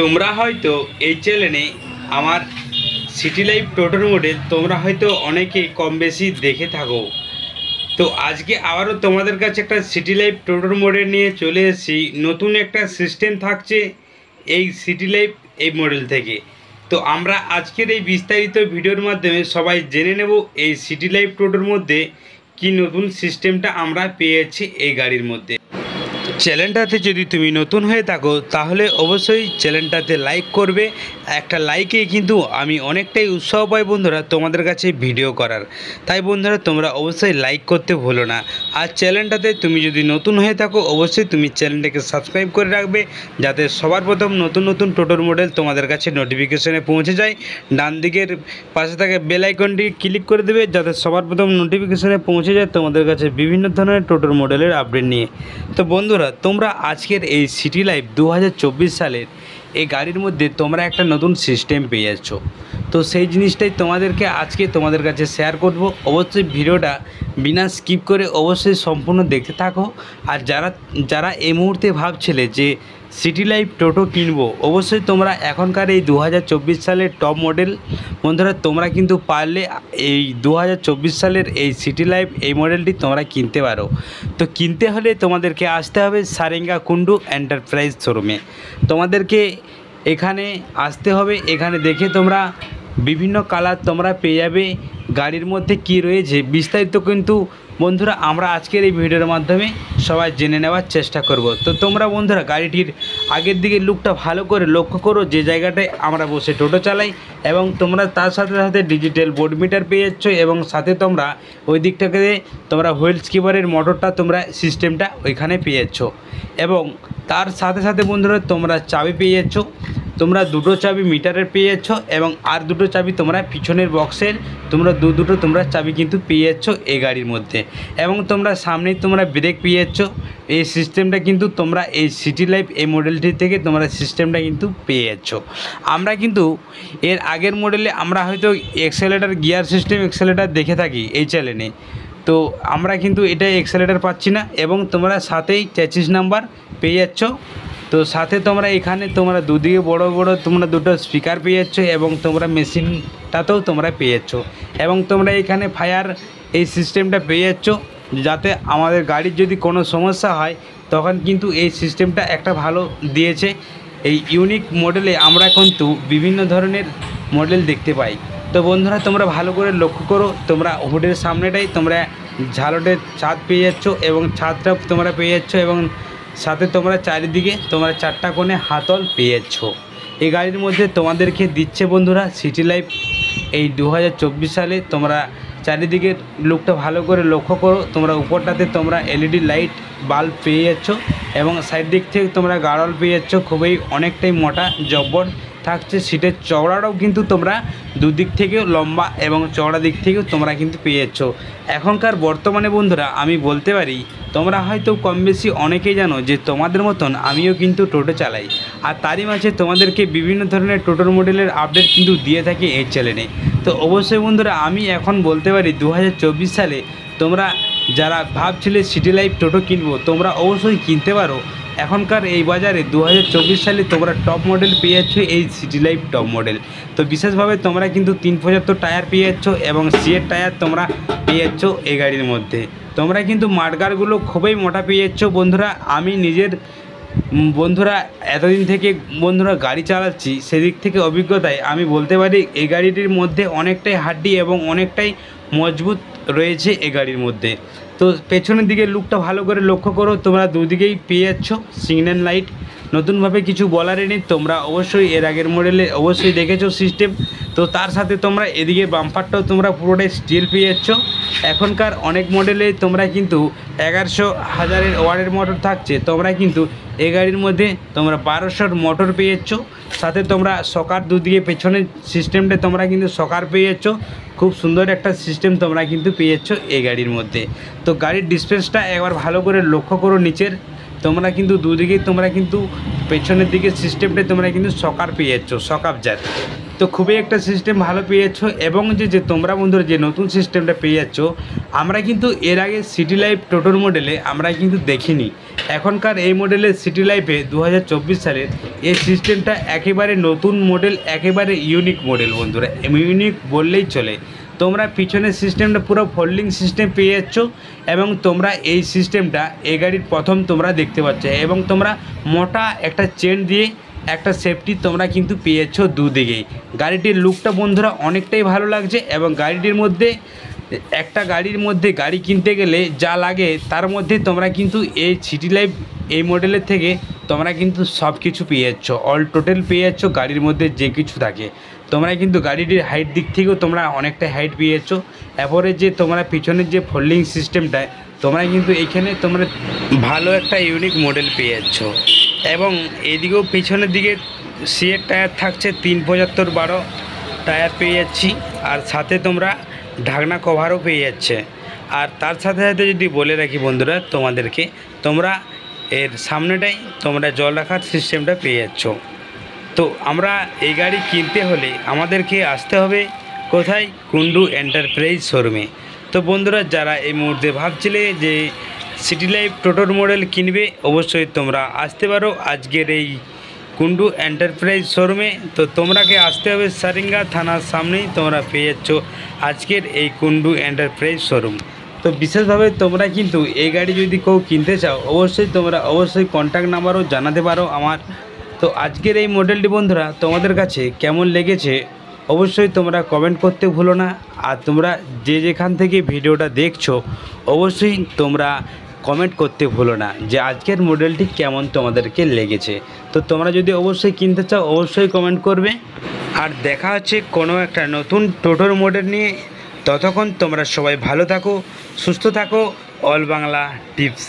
তোমরা হয়তো এই চ্যানেলে আমার সিটি লাইফ টোটোর মডেল তোমরা হয়তো অনেকেই কম বেশি দেখে থাকো। তো আজকে আবারও তোমাদের কাছে একটা সিটি লাইফ টোটোর মডেল নিয়ে চলে এসেছি। নতুন একটা সিস্টেম থাকছে এই সিটি লাইফ এই মডেল থেকে। তো আমরা আজকের এই বিস্তারিত ভিডিওর মাধ্যমে সবাই জেনে নেব এই সিটি লাইফ টোটোর মধ্যে কি নতুন সিস্টেমটা আমরা পেয়েছি এই গাড়ির মধ্যে। চ্যানেলটাতে যদি তুমি নতুন হয়ে থাকো তাহলে অবশ্যই চ্যানেলটাতে লাইক করবে। একটা লাইকে কিন্তু আমি অনেকটাই উৎসাহ পাই বন্ধুরা তোমাদের কাছে ভিডিও করার। তাই বন্ধুরা তোমরা অবশ্যই লাইক করতে ভুলো না। আর চ্যানেলটাতে তুমি যদি নতুন হয়ে থাকো অবশ্যই তুমি চ্যানেলটাকে সাবস্ক্রাইব করে রাখবে, যাতে সবার প্রথম নতুন নতুন টোটোর মডেল তোমাদের কাছে নোটিফিকেশনে পৌঁছে যায়। ডান দিকের পাশে থাকা বেল আইকনটি ক্লিক করে দেবে, যাতে সবার প্রথম নোটিফিকেশনে পৌঁছে যায় তোমাদের কাছে বিভিন্ন ধরনের টোটোর মডেলের আপডেট নিয়ে। তো বন্ধুরা তোমরা আজকের এই সিটি লাইফ 2024 সালের এই গাড়ির মধ্যে তোমরা একটা নতুন সিস্টেম পেয়ে যাচ্ছ। তো সেই জিনিসটাই তোমাদেরকে আজকে তোমাদের কাছে শেয়ার করব। অবশ্যই ভিডিওটা বিনা স্কিপ করে অবশ্যই সম্পূর্ণ দেখতে থাকো। আর যারা এই মুহূর্তে ভাবছিলে যে সিটি লাইফ টোটো কিনবো, অবশ্যই তোমরা এখনকার এই 2024 সালের টপ মডেল বন্ধুরা তোমরা কিন্তু পারলে এই 2024 সালের এই সিটি লাইফ এই মডেলটি তোমরা কিনতে পারো। তো কিনতে হলে তোমাদেরকে আসতে হবে সারেঙ্গা কুন্ডু এন্টারপ্রাইজ শোরুমে। তোমাদেরকে এখানে আসতে হবে। এখানে দেখে তোমরা বিভিন্ন কালার তোমরা পেয়ে যাবে। গাড়ির মধ্যে কি রয়েছে বিস্তারিত কিন্তু বন্ধুরা আমরা আজকের এই ভিডিওর মাধ্যমে সবাই জেনে নেওয়ার চেষ্টা করব। তো তোমরা বন্ধুরা গাড়িটির আগের দিকে লুকটা ভালো করে লক্ষ্য করো, যে জায়গাটায় আমরা বসে টোটো চালাই, এবং তোমরা তার সাথে সাথে ডিজিটাল বোর্ড মিটার পেয়ে যাচ্ছ, এবং সাথে তোমরা ওই দিকটাকে তোমরা হুইল স্কিপারের মোটরটা তোমরা সিস্টেমটা ওইখানে পেয়ে যাচ্ছ, এবং তার সাথে সাথে বন্ধুরা তোমরা চাবি পেয়ে যাচ্ছ। তোমরা দুটো চাবি মিটারের পেয়ে যাচ্ছ, এবং আর দুটো চাবি তোমরা পিছনের বক্সের তোমরা দুটো তোমরা চাবি কিন্তু পেয়ে যাচ্ছ এই গাড়ির মধ্যে, এবং তোমরা সামনেই তোমরা ব্রেক পেয়ে যাচ্ছ। এই সিস্টেমটা কিন্তু তোমরা এই সিটি লাইফ এই মডেলটি থেকে তোমরা সিস্টেমটা কিন্তু পেয়ে যাচ্ছ। আমরা কিন্তু এর আগের মডেলে আমরা হয়তো এক্সেলেটার গিয়ার সিস্টেম এক্সেলেটার দেখে থাকি এই চ্যানেলে। তো আমরা কিন্তু এটা এক্সেলেটার পাচ্ছি না, এবং তোমরা সাথেই চ্যাসিস নাম্বার পেয়ে যাচ্ছ। তো সাথে তোমরা এখানে তোমরা দুদিকে বড় বড় তোমরা দুটো স্পিকার পেয়ে যাচ্ছ, এবং তোমরা মেশিনটাতেও তোমরা পেয়ে যাচ্ছ, এবং তোমরা এখানে ফায়ার এই সিস্টেমটা পেয়ে যাচ্ছ, যাতে আমাদের গাড়ির যদি কোনো সমস্যা হয় তখন কিন্তু এই সিস্টেমটা একটা ভালো দিয়েছে। এই ইউনিক মডেলে আমরা কিন্তু বিভিন্ন ধরনের মডেল দেখতে পাই। তো বন্ধুরা তোমরা ভালো করে লক্ষ্য করো, তোমরা হুডের সামনেটাই তোমরা ঝালটের ছাদ পেয়ে যাচ্ছ, এবং ছাদটা তোমরা পেয়ে যাচ্ছ, এবং সাথে তোমরা চারিদিকে তোমরা চারটা কোণে হাতল পেয়ে যাচ্ছ। এই গাড়ির মধ্যে তোমাদেরকে দিচ্ছে বন্ধুরা সিটি লাইফ এই 2024 সালে। তোমরা চারিদিকে লুকটা ভালো করে লক্ষ্য করো, তোমরা উপরটাতে তোমরা এলইডি লাইট বাল্ব পেয়ে যাচ্ছ, এবং সাইড দিক থেকে তোমরা গাড়ল পেয়ে যাচ্ছ। খুবই অনেকটাই মোটা জব্বর থাকছে। সিটের চওড়াটাও কিন্তু তোমরা দুদিক থেকেও লম্বা এবং চওড়া দিক থেকেও তোমরা কিন্তু পেয়ে যাচ্ছ। এখনকার বর্তমানে বন্ধুরা আমি বলতে পারি তোমরা হয়তো কম বেশি অনেকেই জানো যে তোমাদের মতন আমিও কিন্তু টোটো চালাই, আর তারই মাঝে তোমাদেরকে বিভিন্ন ধরনের টোটোর মডেলের আপডেট কিন্তু দিয়ে থাকি এই চ্যানেলে। তো অবশ্যই বন্ধুরা আমি এখন বলতে পারি 2024 সালে তোমরা যারা ভাবছিলে সিটি লাইফ টোটো কিনবো তোমরা অবশ্যই কিনতে পারো। এখনকার এই বাজারে 2024 সালে তোমরা টপ মডেল পেয়ে যাচ্ছ এই সিটি লাইফ টপ মডেল। তো বিশেষভাবে তোমরা কিন্তু 375 টায়ার পেয়ে যাচ্ছ, এবং সিয়ের টায়ার তোমরা পেয়ে যাচ্ছ এই গাড়ির মধ্যে। তোমরা কিন্তু মাঠগারগুলো খুবই মোটা পেয়ে যাচ্ছ বন্ধুরা। আমি নিজের বন্ধুরা এতদিন থেকে বন্ধুরা গাড়ি চালাচ্ছি, সেদিক থেকে অভিজ্ঞতায় আমি বলতে পারি এই গাড়িটির মধ্যে অনেকটাই হাড্ডি এবং অনেকটাই মজবুত রয়েছে এই গাড়ির মধ্যে। তো পেছনের দিকে লুকটা ভালো করে লক্ষ্য করো, তোমরা দুদিকেই পেয়ে যাচ্ছ সিগন্যাল লাইট। নতুনভাবে কিছু বলারই নেই, তোমরা অবশ্যই এর আগের মডেলে অবশ্যই দেখেছো সিস্টেম। তো তার সাথে তোমরা এদিকে বাম্পারটাও তোমরা পুরোটাই স্টিল পেয়ে যাচ্ছ। এখনকার অনেক মডেলে তোমরা কিন্তু 1100 ওয়াটের মোটর থাকছে, তোমরা কিন্তু এই গাড়ির মধ্যে তোমরা 1200 মোটর পেয়ে যাচ্ছ। সাথে তোমরা সকার দুদিকে পেছনের সিস্টেমটা তোমরা কিন্তু সকার পেয়ে যাচ্ছ। খুব সুন্দর একটা সিস্টেম তোমরা কিন্তু পেয়ে যাচ্ছ এই গাড়ির মধ্যে। তো গাড়ির ডিসপ্লেসটা একবার ভালো করে লক্ষ্য করো নিচের, তোমরা কিন্তু দুদিকেই তোমরা কিন্তু পেছনের দিকে সিস্টেমটা তোমরা কিন্তু সকার পেয়ে যাচ্ছ, সকাবজার। তো খুবই একটা সিস্টেম ভালো পেয়ে যাচ্ছ। এবং যে তোমরা বন্ধুরা যে নতুন সিস্টেমটা পেয়ে যাচ্ছ, আমরা কিন্তু এর আগে সিটি লাইফ টোটোর মডেলে আমরা কিন্তু দেখিনি। এখনকার এই মডেলের সিটি লাইফে 2024 সালের এই সিস্টেমটা একেবারে নতুন মডেল, একেবারে ইউনিক মডেল বন্ধুরা, ইউনিক বললেই চলে। তোমরা পিছনের সিস্টেমটা পুরো ফোল্ডিং সিস্টেম পেয়ে যাচ্ছ এবং তোমরা এই সিস্টেমটা এই গাড়ির প্রথম তোমরা দেখতে পাচ্ছ। এবং তোমরা মোটা একটা চেন দিয়ে একটা সেফটি তোমরা কিন্তু পেয়ে যাচ্ছ দুদিকেই। গাড়িটির লুকটা বন্ধুরা অনেকটাই ভালো লাগছে এবং গাড়িটির মধ্যে একটা গাড়ির মধ্যে গাড়ি কিনতে গেলে যা লাগে তার মধ্যে তোমরা কিন্তু এই সিটি লাইফ এই মডেলের থেকে তোমরা কিন্তু সব কিছু পেয়ে যাচ্ছ, অল টোটাল পেয়ে যাচ্ছ। গাড়ির মধ্যে যে কিছু থাকে তোমরা কিন্তু গাড়িটির হাইট দিক থেকেও তোমরা অনেকটা হাইট পেয়ে যাচ্ছ। এরপরে যে তোমরা পিছনের যে ফোল্ডিং সিস্টেমটায় তোমরা কিন্তু এইখানে তোমরা ভালো একটা ইউনিক মডেল পেয়ে যাচ্ছ। এবং এদিকেও পিছনের দিকে সিএর টায়ার থাকছে 375/12 টায়ার পেয়ে যাচ্ছি। আর সাথে তোমরা ঢাকনা কভারও পেয়ে যাচ্ছে। আর তার সাথে সাথে যদি বলে রাখি বন্ধুরা তোমাদেরকে, তোমরা এর সামনেটাই তোমরা জল রাখার সিস্টেমটা পেয়ে যাচ্ছ। তো আমরা এই গাড়ি কিনতে হলে আমাদেরকে আসতে হবে কোথায়? কুন্ডু এন্টারপ্রাইজ শোরুমে। তো বন্ধুরা যারা এই মুহূর্তে ভাবছিলে যে সিটি লাইফ টোটোর মডেল কিনবে, অবশ্যই তোমরা আসতে পারো আজকের এই কুন্ডু এন্টারপ্রাইজ শোরুমে। তো তোমরাকে আসতে হবে সারিঙ্গা থানার সামনেই তোমরা পেয়ে যাচ্ছ আজকের এই কুন্ডু এন্টারপ্রাইজ শোরুম। তো বিশেষভাবে তোমরা কিন্তু এই গাড়ি যদি কেউ কিনতে চাও অবশ্যই কন্ট্যাক্ট নাম্বারও জানাতে পারো আমার। তো আজকের এই মডেলটি বন্ধুরা তোমাদের কাছে কেমন লেগেছে অবশ্যই তোমরা কমেন্ট করতে ভুলো না। আর তোমরা যে যেখান থেকে ভিডিওটা দেখছো অবশ্যই তোমরা কমেন্ট করতে ভুলো না যে আজকের মডেলটি কেমন তোমাদেরকে লেগেছে। তো তোমরা যদি অবশ্যই কিনতে চাও অবশ্যই কমেন্ট করবে। আর দেখা হচ্ছে কোনো একটা নতুন টোটোর মডেল নিয়ে। ততক্ষণ তোমরা সবাই ভালো থাকো, সুস্থ থাকো। All Bangla tips.